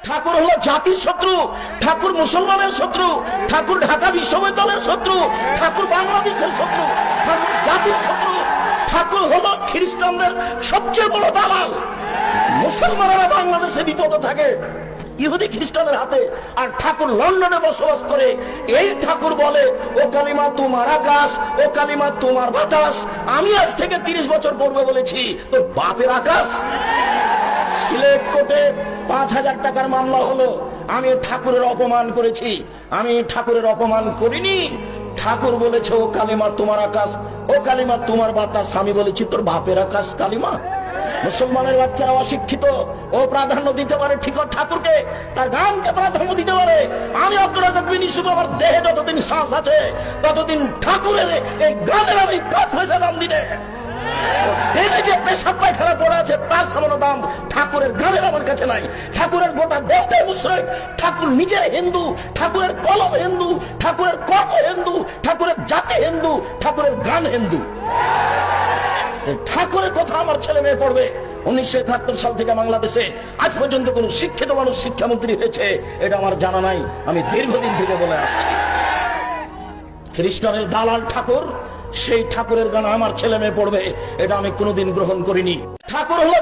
ঠাকুর হলো জাতির শত্রু, ঠাকুর মুসলমানের শত্রু, ঠাকুর ঢাকা বিশ্ববিদ্যালয়ের শত্রু, ঠাকুর বাংলাদেশের শত্রু, ঠাকুর জাতির শত্রু। ঠাকুর হলো খ্রিস্টানদের সবচেয়ে বড় দালাল। মুসলমানেরা বাংলাদেশে বিপদে থাকে ইহুদি খ্রিস্টানের হাতে, আর ঠাকুর লন্ডনে বসবাস করে। এই ঠাকুর বলে, ও কালিমা তোমার আকাশ, ও কালিমা তোমার বাতাস। আমি আজ থেকে 30 বছর পূর্বে বলেছি, তোর বাপের আকাশ। সিলেট কোর্টে 5,000 টাকার মামলা হলো। আমি ঠাকুরের অপমান করেছি? আমি ঠাকুরের অপমান করিনি। ঠাকুর বলেছে, ও কালিমা তোমার আকাশ, ও কালিমা তোমার বাতাস। আমি বলেছি, তোর বাপের আকাশ কালিমা। মুসলমানের বাচ্চারা অশিক্ষিত, ও প্রাধান্য দিতে পারে ঠিক ঠাকুরকে, তার গানকে প্রাধান্য দিতে পারে। আমি আব্দুল রাজ্জাক বিন ইউসুফ, আমার দেহে যতদিন শ্বাস আছে ততদিন ঠাকুরের এই গানের আমি 5 পয়সা দাম দিলে। যে পেশাব পায়খানা পড়ে আছে তার সামান্য দাম ঠাকুরের গানের আমার কাছে নাই। ঠাকুরের গোটা দেশটাই মুশরিক। ঠাকুর নিজে হিন্দু, ঠাকুরের কলম হিন্দু, ঠাকুরের কর্ম হিন্দু, ঠাকুরের জাতি হিন্দু, ঠাকুরের গান হিন্দু। ঠাকুরের কথা আমার ছেলে মেয়ে পড়বে। 1971 সাল থেকে বাংলাদেশে আজ পর্যন্ত কোন শিক্ষিত মানুষ শিক্ষামন্ত্রী হয়েছে এটা আমার জানা নাই। আমি দীর্ঘদিন থেকে বলে আসছি, খ্রিস্টানের দালাল ঠাকুর, সেই ঠাকুরের গান আমার ছেলে মেয়ে পড়বে, এটা আমি কোনোদিন গ্রহণ করিনি। ঠাকুর হলো